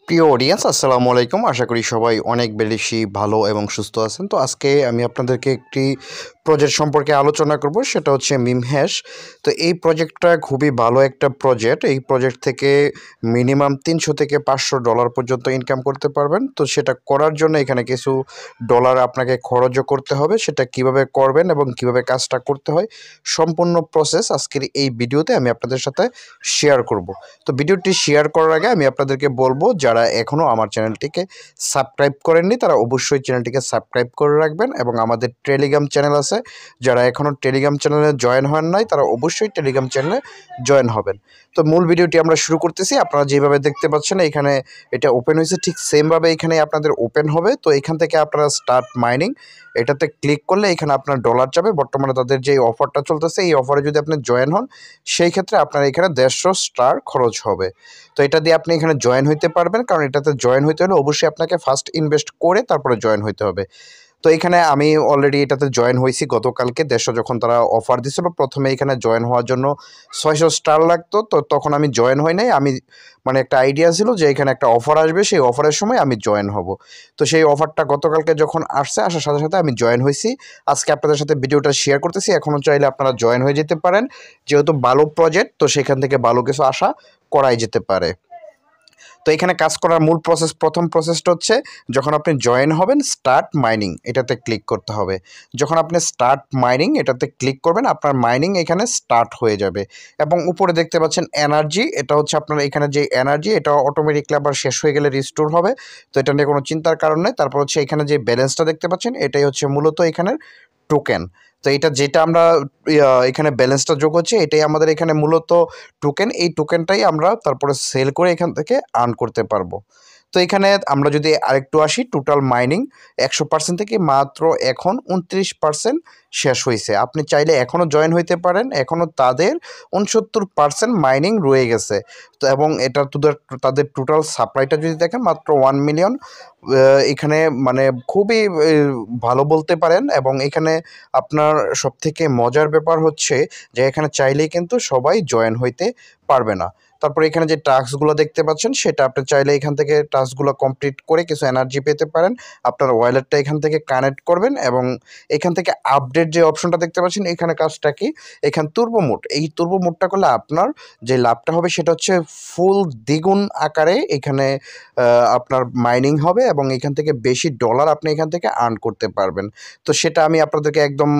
প্রিয় অডিয়েন্স আসসালামু আলাইকুম। আশা করি সবাই অনেক বেশি ভালো এবং সুস্থ আছেন। তো আজকে আমি আপনাদেরকে একটি প্রজেক্ট সম্পর্কে আলোচনা করব, সেটা হচ্ছে মিমহ্যাশ। তো এই প্রজেক্টটা খুবই ভালো একটা প্রজেক্ট। এই প্রজেক্ট থেকে মিনিমাম 300 থেকে $500 পর্যন্ত ইনকাম করতে পারবেন। তো সেটা করার জন্য এখানে কিছু ডলার আপনাকে খরচও করতে হবে। সেটা কিভাবে করবেন এবং কিভাবে কাজটা করতে হয়, সম্পূর্ণ প্রসেস আজকের এই ভিডিওতে আমি আপনাদের সাথে শেয়ার করব। তো ভিডিওটি শেয়ার করার আগে আমি আপনাদেরকে বলবো, যারা এখনও আমার চ্যানেলটিকে সাবস্ক্রাইব করেননি তারা অবশ্যই চ্যানেলটিকে সাবস্ক্রাইব করে রাখবেন, এবং আমাদের টেলিগ্রাম চ্যানেল আছে, যারা এখনও টেলিগ্রাম চ্যানেলে জয়েন হন নাই তারা অবশ্যই টেলিগ্রাম চ্যানেলে জয়েন হবেন। তো মূল ভিডিওটি আমরা শুরু করতেছি। আপনারা যেভাবে দেখতে পাচ্ছেন এখানে এটা ওপেন হয়েছে, ঠিক সেমভাবে এখানে আপনাদের ওপেন হবে। তো এখান থেকে আপনারা স্টার্ট মাইনিং এটাতে ক্লিক করলে এখানে আপনার ডলার যাবে। বর্তমানে তাদের যে অফারটা চলতেছে, এই অফারে যদি আপনি জয়েন হন সেই ক্ষেত্রে আপনার এখানে 150 খরচ হবে। তো এটা দিয়ে আপনি এখানে জয়েন হইতে পারবেন, কারণ এটাতে জয়েন হইতে হলে অবশ্যই আপনাকে ফার্স্ট ইনভেস্ট করে তারপরে জয়েন হইতে হবে। তো এখানে আমি অলরেডি এটাতে জয়েন হয়েছি গতকালকে। 150 যখন তারা অফার দিছিল, প্রথমে এখানে জয়েন হওয়ার জন্য 600 লাগতো। তো তখন আমি জয়েন হই নাই। আমি মানে একটা আইডিয়া ছিল যে এখানে একটা অফার আসবে, সেই অফারের সময় আমি জয়েন হব। তো সেই অফারটা গতকালকে যখন আসার সাথে সাথে আমি জয়েন হয়েছি। আজকে আপনাদের সাথে ভিডিওটা শেয়ার করতেছি। এখনও চাইলে আপনারা জয়েন হয়ে যেতে পারেন, যেহেতু ভালো প্রজেক্ট, তো সেখান থেকে ভালো কিছু আশা করাই যেতে পারে। তো এখানে কাজ করার মূল প্রথম প্রসেসটা হচ্ছে, যখন আপনি জয়েন হবেন স্টার্ট মাইনিং এটাতে ক্লিক করতে হবে। যখন আপনি স্টার্ট মাইনিং এটাতে ক্লিক করবেন, আপনার মাইনিং এখানে স্টার্ট হয়ে যাবে। এবং উপরে দেখতে পাচ্ছেন এনার্জি, এটা হচ্ছে আপনার এখানে যে এনার্জি, এটা অটোমেটিকলি আবার শেষ হয়ে গেলে রিস্টোর হবে। তো এটা নিয়ে কোনো চিন্তার কারণ নেই। তারপর হচ্ছে এখানে যে ব্যালেন্সটা দেখতে পাচ্ছেন, এটাই হচ্ছে মূলত এখানের টোকেন। তো এটা যেটা আমরা এখানে ব্যালেন্সটা যোগ হচ্ছে, এটাই আমাদের এখানে মূলত টোকেন। এই টোকেনটাই আমরা তারপরে সেল করে এখান থেকে আর্ন করতে পারবো। তো এখানে আমরা যদি আরেকটু আসি, টোটাল মাইনিং 100% থেকে মাত্র এখন 29% শেষ হয়েছে। আপনি চাইলে এখনও জয়েন হইতে পারেন, এখনও তাদের 69% মাইনিং রয়ে গেছে। তো এবং এটা তাদের টোটাল সাপ্লাইটা যদি দেখেন মাত্র 1 মিলিয়ন। এখানে মানে খুবই ভালো বলতে পারেন। এবং এখানে আপনার সবথেকে মজার ব্যাপার হচ্ছে যে এখানে চাইলেই কিন্তু সবাই জয়েন হইতে পারবে না। তারপরে এখানে যে টাস্কগুলো দেখতে পাচ্ছেন, সেটা আপনি চাইলে এখান থেকে টাস্কগুলো কমপ্লিট করে কিছু এনার্জি পেতে পারেন। আপনার ওয়ালেটটা এখান থেকে কানেক্ট করবেন, এবং এখান থেকে আপডেট যে অপশনটা দেখতে পাচ্ছেন, এখানে কাজটা কি, এখানে তুর্বো মোড, এই তুর্বো মোডটা করলে আপনার যে লাভটা হবে সেটা হচ্ছে ফুল দ্বিগুণ আকারে এখানে আপনার মাইনিং হবে, এবং এখান থেকে বেশি ডলার আপনি এখান থেকে আর্ন করতে পারবেন। তো সেটা আমি আপনাদেরকে একদম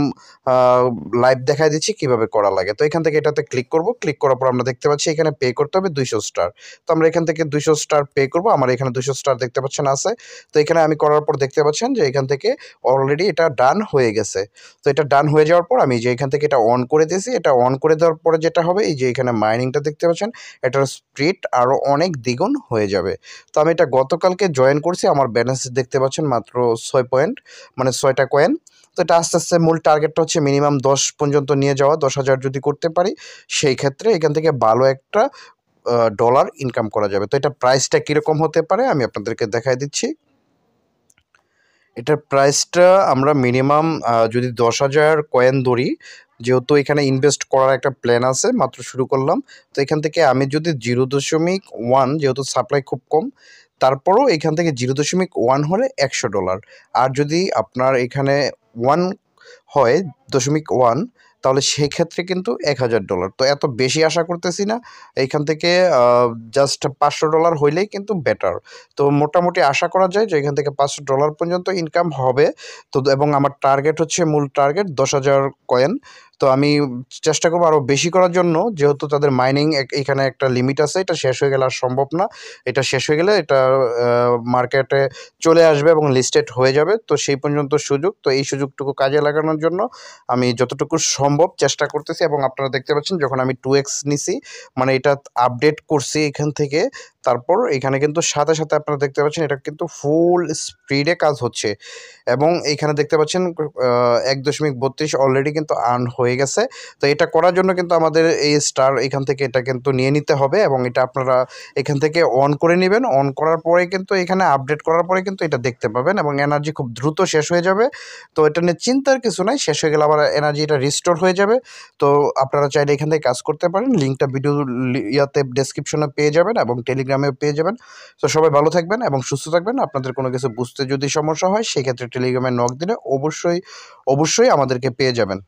লাইভ দেখাই দিচ্ছি কিভাবে করা লাগে। তো এখান থেকে এটাতে ক্লিক করব। ক্লিক করার পর আমরা দেখতে পাচ্ছি এখানে পে করতে হবে 200 তো আমরা এখান থেকে 200 পে করব। আমার এখানে 200 দেখতে পাচ্ছেন আছে। তো এখানে আমি করার পর দেখতে পাচ্ছেন যে এখান থেকে অলরেডি এটা ডান হয়ে গেছে। তো এটা ডান হয়ে যাওয়ার পর আমি যে এখান থেকে এটা অন করে দিয়েছি, এটা অন করে দেওয়ার পরে যেটা হবে, এই যে এখানে মাইনিংটা দেখতে পাচ্ছেন, এটার স্পিড আরও অনেক দ্বিগুণ হয়ে যাবে। তো আমি এটা গতকালকে জয়েন করছি। আমার ব্যালেন্স দেখতে পাচ্ছেন মাত্র 6 পয়েন্ট, মানে 6টা কয়েন। তো এটা আস্তে আস্তে মূল টার্গেটটা হচ্ছে মিনিমাম 10 পর্যন্ত নিয়ে যাওয়া। 10,000 যদি করতে পারি, সেই ক্ষেত্রে এখান থেকে ভালো একটা ডলার ইনকাম করা যাবে। তো এটা প্রাইসটা কীরকম হতে পারে আমি আপনাদেরকে দেখাই দিচ্ছি। এটার প্রাইসটা আমরা মিনিমাম যদি 10,000 কয়েন ধরি, যেহেতু এখানে ইনভেস্ট করার একটা প্ল্যান আছে, মাত্র শুরু করলাম। তো এখান থেকে আমি যদি 0.1, যেহেতু সাপ্লাই খুব কম, তারপরও এখান থেকে 0.1 হলে $100। আর যদি আপনার এখানে 1 হয় 0.1, তাহলে সেক্ষেত্রে কিন্তু $1,000। তো এত বেশি আশা করতেছি না। এইখান থেকে জাস্ট $500 হইলেই কিন্তু বেটার। তো মোটামুটি আশা করা যায় যে এখান থেকে $500 পর্যন্ত ইনকাম হবে। তো এবং আমার টার্গেট হচ্ছে, মূল টার্গেট 10,000 কয়েন। তো আমি চেষ্টা করবো আরও বেশি করার জন্য, যেহেতু তাদের মাইনিং এখানে একটা লিমিট আছে, এটা শেষ হয়ে গেলে আর সম্ভব না। এটা শেষ হয়ে গেলে এটা মার্কেটে চলে আসবে এবং লিস্টেড হয়ে যাবে। তো সেই পর্যন্ত সুযোগ, তো এই সুযোগটুকু কাজে লাগানোর জন্য আমি যতটুকু সম্ভব চেষ্টা করতেছি। এবং আপনারা দেখতে পাচ্ছেন যখন আমি 2x নিছি, মানে এটা আপডেট করছি এখান থেকে, তারপর এখানে কিন্তু সাথে সাথে আপনারা দেখতে পাচ্ছেন এটা কিন্তু ফুল স্পিডে কাজ হচ্ছে। এবং এইখানে দেখতে পাচ্ছেন 1.32 অলরেডি কিন্তু আর্ন হয়ে হয়ে গেছে। তো এটা করার জন্য কিন্তু আমাদের এই স্টার এখান থেকে এটা কিন্তু নিয়ে নিতে হবে এবং এটা আপনারা এখান থেকে অন করে নেবেন। অন করার পরে কিন্তু এখানে আপডেট করার পরে কিন্তু এটা দেখতে পাবেন এবং এনার্জি খুব দ্রুত শেষ হয়ে যাবে। তো এটা নিয়ে চিন্তার কিছু নাই, শেষ হয়ে গেলে আবার এনার্জিটা রিস্টোর হয়ে যাবে। তো আপনারা চাইলে এখান থেকে কাজ করতে পারেন। লিঙ্কটা ভিডিও ইয়াতে ডেসক্রিপশনে পেয়ে যাবেন এবং টেলিগ্রামেও পেয়ে যাবেন। তো সবাই ভালো থাকবেন এবং সুস্থ থাকবেন। আপনাদের কোনো কিছু বুঝতে যদি সমস্যা হয় সেক্ষেত্রে টেলিগ্রামে নক দিলে অবশ্যই আমাদেরকে পেয়ে যাবেন।